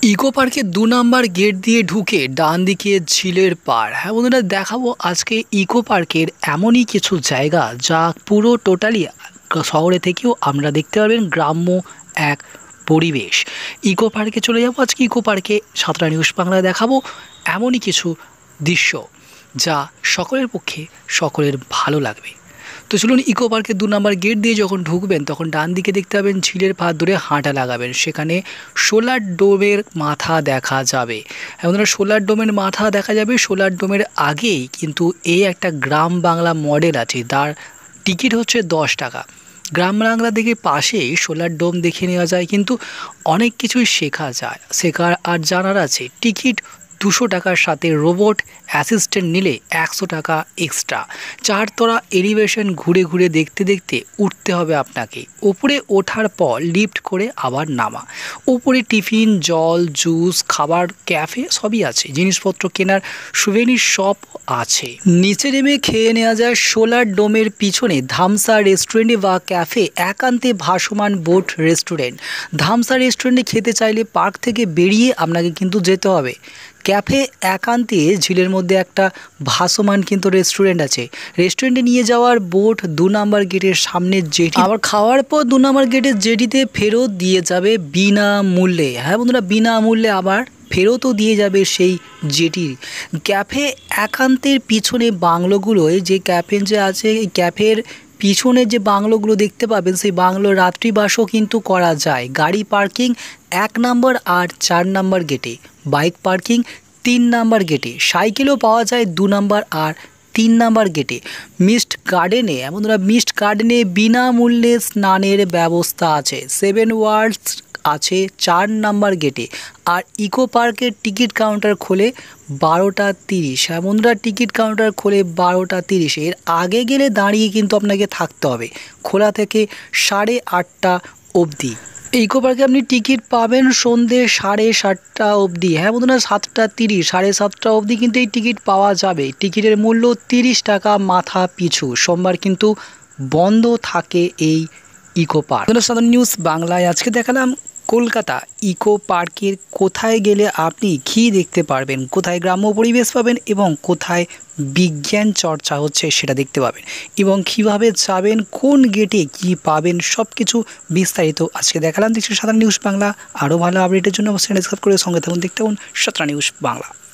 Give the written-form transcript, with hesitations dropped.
Eco পার্কে ২ নম্বর gate দিয়ে ঢুকে ডান দিকে ঝিলের পাড়। হ্যাঁ বন্ধুরা, দেখাবো আজকে ইকো পার্কের এমনই কিছু জায়গা যা পুরো টোটালি শহরে থেকেও আমরা দেখতে পারবেন গ্রাম্য এক পরিবেশ। ইকো পার্কে চলে যাবো আজকে। ইকো পার্কে সাঁতরা নিউজ বাংলায় দেখাবো এমনই কিছু দৃশ্য যা সকলের পক্ষে সকলের ভালো লাগবে। তো চলুন, ইকো পার্কের ২ নম্বর গেট দিয়ে যখন ঢুকবেন তখন ডান দিকে দেখতে পাবেন ঝিলের পাড় ধরে হাঁটা লাগাবেন, সেখানে সোলার ডোমের মাথা দেখা যাবে। এবং সোলার ডোমের মাথা দেখা যাবে। সোলার ডোমের আগেই কিন্তু এই একটা গ্রাম বাংলা মডেল আছে, তার টিকিট হচ্ছে 10 টাকা। গ্রাম বাংলা দেখে পাশেই সোলার ডোম দেখে নেওয়া যায়, কিন্তু অনেক কিছুই শেখার আর জানার আছে। টিকিট 200 টাকার সাথে রোবট অ্যাসিস্ট্যান্ট নিলে 100 টাকা এক্সট্রা। চারতলা এলিভেশন ঘুরে ঘুরে দেখতে দেখতে উঠতে হবে আপনাকে। ওপরে ওঠার পর লিফট করে আবার নামা। ওপরে টিফিন, জল, জুস, খাবার, ক্যাফে সবই আছে। জিনিসপত্র কেনার সুভেনির শপ আছে। নিচে নেমে খেয়ে নেওয়া যায় সোলার ডোমের পিছনে ধামসা রেস্টুরেন্টে বা ক্যাফে একান্তে ভাসমান বোট রেস্টুরেন্ট। ধামসা রেস্টুরেন্টে খেতে চাইলে পার্ক থেকে বেরিয়ে আপনাকে কিন্তু যেতে হবে। ক্যাফে একান্তে ঝিলের মধ্যে একটা ভাসমান কিন্তু রেস্টুরেন্ট আছে। রেস্টুরেন্টে নিয়ে যাওয়ার বোট ২ নম্বর গেটের সামনের জেটি। আবার খাওয়ার পর ২ নম্বর গেটের জেটিতে ফেরত দিয়ে যাবে বিনামূল্যে। হ্যাঁ বন্ধুরা, বিনামূল্যে আবার ফেরতও দিয়ে যাবে সেই জেটির। ক্যাফে একান্তের পিছনে বাংলোগুলোয় যে ক্যাফে যে আছে, এই ক্যাফের পিছনে যে বাংলোগুলো দেখতে পাবেন, সেই বাংলো রাত্রিবাসও কিন্তু করা যায়। গাড়ি পার্কিং ১ নম্বর আর ৪ নম্বর গেটে, বাইক পার্কিং ৩ নম্বর গেটে, সাইকেলও পাওয়া যায় ২ নম্বর আর ৩ নম্বর গেটে। মিস্ট গার্ডেনে, বন্ধুরা মিস্ট গার্ডেনে বিনামূল্যে স্নানের ব্যবস্থা আছে। 7 ওয়ার্ল্ডস আছে ৪ নম্বর গেটে। আর ইকো পার্কের টিকিট কাউন্টার খোলে ১২টা ৩০। হ্যাঁ বন্ধুরা, টিকিট কাউন্টার খোলে ১২টা ৩০। এর আগে গেলে দাঁড়িয়ে কিন্তু আপনাকে থাকতে হবে। খোলা থেকে 8:30 অবধি। ইকো পার্কে আপনি টিকিট পাবেন সন্ধ্যে 7:30 অবধি। হ্যাঁ বন্ধুরা, 7:30, 7:30 অবধি কিন্তু এই টিকিট পাওয়া যাবে। টিকিটের মূল্য 30 টাকা মাথা পিছু। সোমবার কিন্তু বন্ধ থাকে এই ইকো পার্ক। সাধারণ নিউজ বাংলায় আজকে দেখালাম কলকাতা ইকো পার্কের কোথায় গেলে আপনি কী দেখতে পারবেন, কোথায় গ্রাম্য পরিবেশ পাবেন এবং কোথায় বিজ্ঞান চর্চা হচ্ছে সেটা দেখতে পাবেন, এবং কীভাবে যাবেন, কোন গেটে কি পাবেন, সব কিছু বিস্তারিত আজকে দেখালাম। দেখছি সাধারণ নিউজ বাংলা। আরও ভালো আপডেটের জন্য অবশ্যই সাবস্ক্রাইব করে সঙ্গে থাকুন, দেখতে থাকুন সাধারণ নিউজ বাংলা।